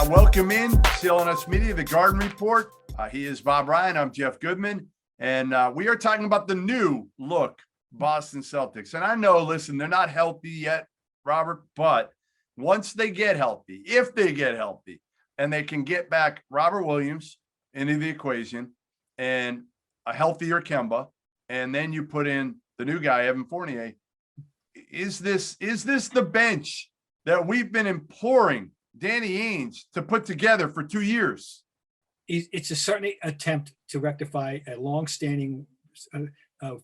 Welcome in, CLNS Media, the Garden Report. He is Bob Ryan. I'm Jeff Goodman. And we are talking about the new look Boston Celtics. And I know, listen, they're not healthy yet, Robert, but once they get healthy, if they get healthy, and they can get back Robert Williams into the equation and a healthier Kemba, and then you put in the new guy, Evan Fournier, is this the bench that we've been imploring Danny Ainge to put together for 2 years? It's a certainly attempt to rectify a long-standing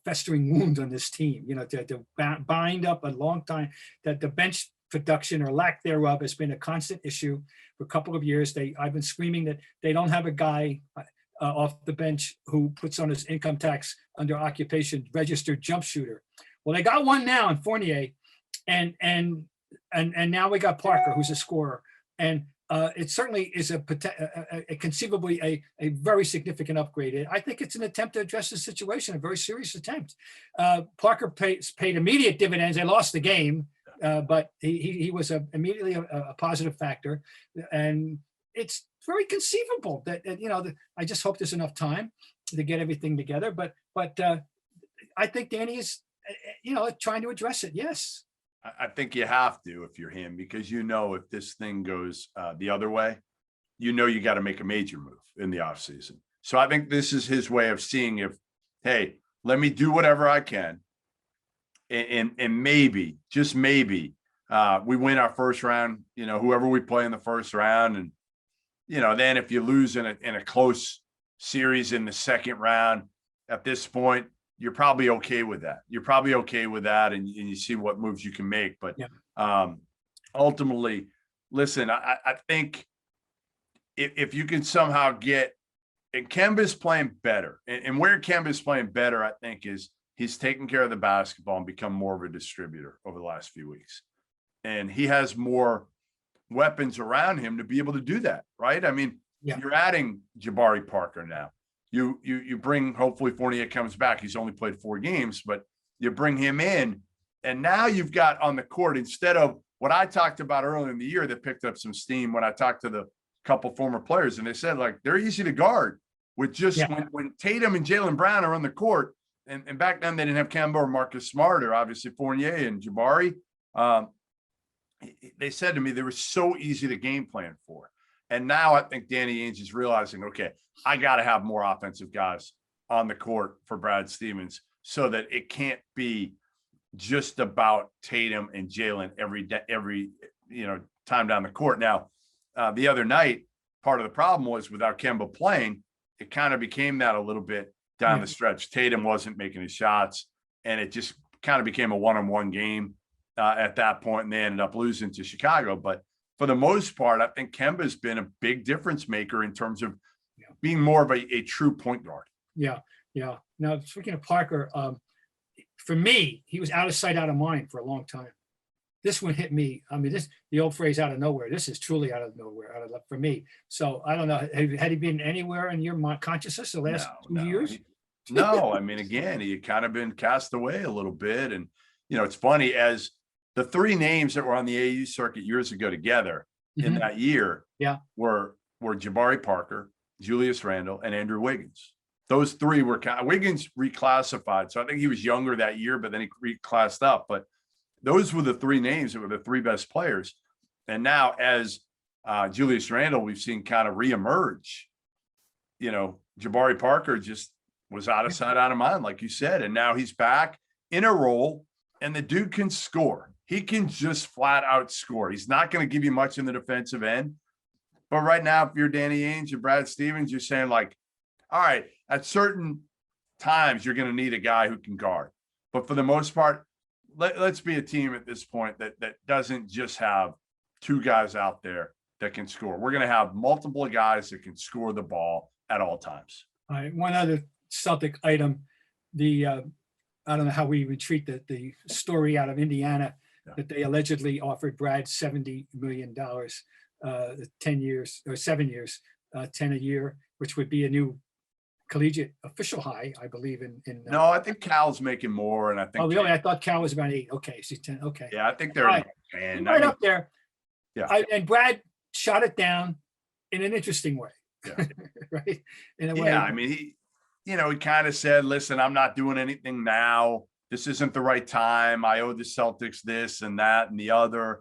festering wound on this team, to bind up a long time that the bench production or lack thereof has been a constant issue for a couple of years. I've been screaming that they don't have a guy off the bench who puts on his income tax under occupation registered jump shooter. Well, they got one now in Fournier, and now we got Parker, who's a scorer. And it certainly is conceivably a very significant upgrade. I think it's an attempt to address the situation, a very serious attempt. Parker paid immediate dividends. They lost the game, but he was immediately a positive factor. And it's very conceivable that, I just hope there's enough time to get everything together. But I think Danny is, trying to address it. Yes. I think you have to if you're him, because if this thing goes the other way, you got to make a major move in the offseason. So I think this is his way of seeing if, hey, let me do whatever I can. And maybe, just maybe, we win our first round, whoever we play in the first round. And, then if you lose in a close series in the second round, at this point, you're probably okay with that. And you see what moves you can make. But ultimately, listen, I think if you can somehow get – and Kemba's playing better. And where Kemba's playing better, I think, is he's taken care of the basketball and become more of a distributor over the last few weeks. And he has more weapons around him to be able to do that, right? I mean, you're adding Jabari Parker now. You bring, hopefully Fournier comes back. He's only played 4 games, but you bring him in, and now you've got on the court, instead of what I talked about earlier in the year that picked up some steam when I talked to the couple former players, and they said, like, they're easy to guard with just when Tatum and Jaylen Brown are on the court, and back then they didn't have Kemba or Marcus Smart or obviously Fournier and Jabari. They said to me they were so easy to game plan for. And now I think Danny Ainge is realizing, okay, I got to have more offensive guys on the court for Brad Stevens so that it can't be just about Tatum and Jaylen every time down the court. Now, the other night, part of the problem was without Kemba playing, it kind of became that a little bit down the stretch. Tatum wasn't making his shots, and it just kind of became a one-on-one game at that point, and they ended up losing to Chicago. But for the most part, I think Kemba's been a big difference maker in terms of being more of a true point guard. Yeah. Now, speaking of Parker, for me, he was out of sight, out of mind for a long time. This one hit me. I mean, the old phrase "out of nowhere." This is truly out of nowhere, for me. So I don't know. Had he been anywhere in your consciousness the last 2 years? No, I mean, again, he had kind of been cast away a little bit, and it's funny, as the 3 names that were on the AU circuit years ago together in that year were Jabari Parker, Julius Randle, and Andrew Wiggins. Those 3 were Wiggins reclassified. So I think he was younger that year, but then he reclassed up. But those were the 3 names that were the 3 best players. And now as Julius Randle, we've seen kind of reemerge. Jabari Parker just was out of sight, out of mind, like you said. And now he's back in a role, and the dude can score. He can just flat out score. He's not going to give you much in the defensive end. But right now, if you're Danny Ainge and Brad Stevens, you're saying, like, all right, at certain times, you're going to need a guy who can guard. But for the most part, let's be a team at this point that doesn't just have 2 guys out there that can score. We're going to have multiple guys that can score the ball at all times. All right, one other Celtic item. I don't know how we would treat the story out of Indiana that they allegedly offered Brad $70 million, 10 years or 7 years, 10 a year, which would be a new collegiate official high, I believe. No, I think Cal's making more, and I think. Oh, really? I thought Cal was about 8. Okay, so 10. Okay. Yeah, I think they're right up there. Yeah. And Brad shot it down in an interesting way. Yeah. Right. In a way. Yeah, I mean, he kind of said, listen, I'm not doing anything now. This isn't the right time. I owe the Celtics this and that and the other.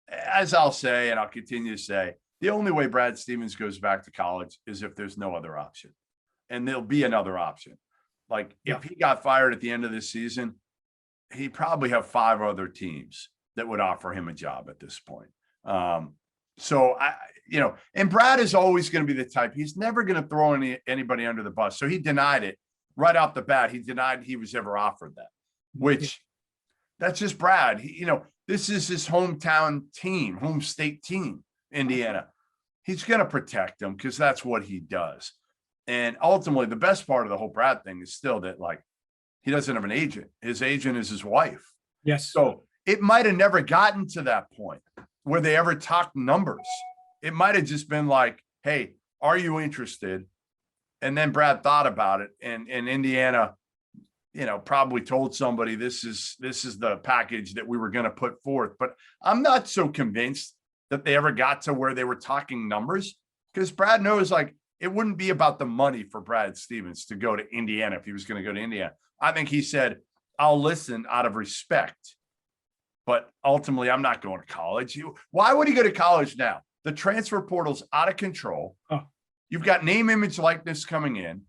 As I'll say, and I'll continue to say, the only way Brad Stevens goes back to college is if there's no other option. And there'll be another option. Like if he got fired at the end of this season, he'd probably have 5 other teams that would offer him a job at this point. So and Brad is always going to be the type, he's never going to throw anybody under the bus. So he denied it right off the bat. He denied he was ever offered that, which that's just Brad. This is his hometown team, home state team, Indiana. He's going to protect them because that's what he does. And ultimately, the best part of the whole Brad thing is still that, like, he doesn't have an agent. His agent is his wife. Yes. So it might have never gotten to that point where they ever talked numbers. It might have just been like, hey, are you interested? And then Brad thought about it, and Indiana, probably told somebody this is the package that we were going to put forth. But I'm not so convinced that they ever got to where they were talking numbers, because Brad knows, like, it wouldn't be about the money for Brad Stevens to go to Indiana if he was going to go to Indiana. I think he said, I'll listen out of respect, but ultimately I'm not going to college. Why would he go to college now? The transfer portal's out of control. Oh. You've got name, image, likeness coming in.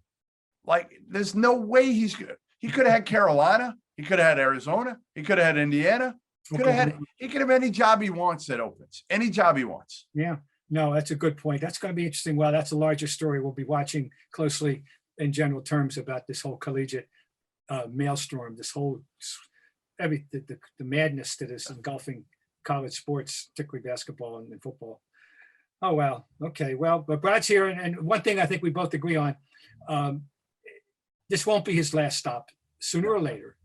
Like, there's no way he could have had Carolina. He could have had Arizona. He could have had Indiana. He could have any job he wants that opens. Any job he wants. Yeah. No, that's a good point. That's going to be interesting. Well, that's a larger story. We'll be watching closely in general terms about this whole collegiate maelstrom, this whole the madness that is engulfing college sports, particularly basketball and football. Oh, wow. Okay. Well, but Brad's here. And one thing I think we both agree on, this won't be his last stop. Sooner or later,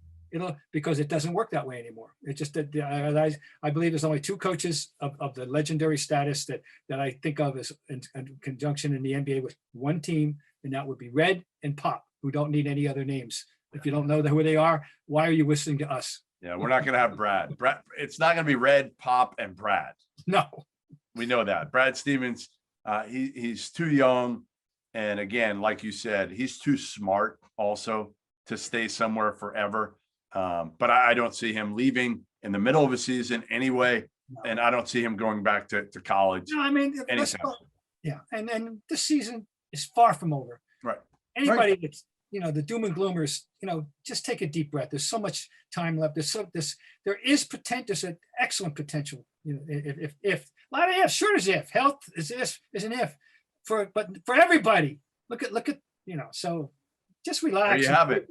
because it doesn't work that way anymore. It's just that I believe there's only 2 coaches of the legendary status that I think of as in conjunction in the NBA with one team, and that would be Red and Pop, who don't need any other names. If you don't know who they are, why are you listening to us? Yeah, we're not going to have Brad. It's not going to be Red, Pop, and Brad. No. We know that. Brad Stevens, he's too young. And again, like you said, he's too smart also to stay somewhere forever. But I don't see him leaving in the middle of a season anyway. No. And I don't see him going back to college. No, I mean, yeah. And this season is far from over. Right. Anybody that's, the doom and gloomers, just take a deep breath. There's so much time left. There is potential. There's an excellent potential. If a lot of ifs, sure as if health is an if but for everybody, look at, so just relax. There you have it.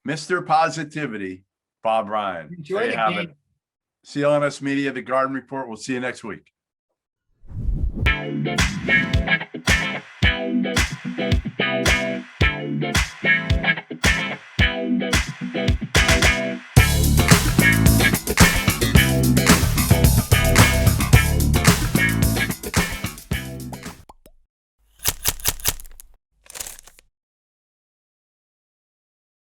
Mr. Positivity, Bob Ryan. Enjoy the game. It. CLNS Media, The Garden Report. We'll see you next week.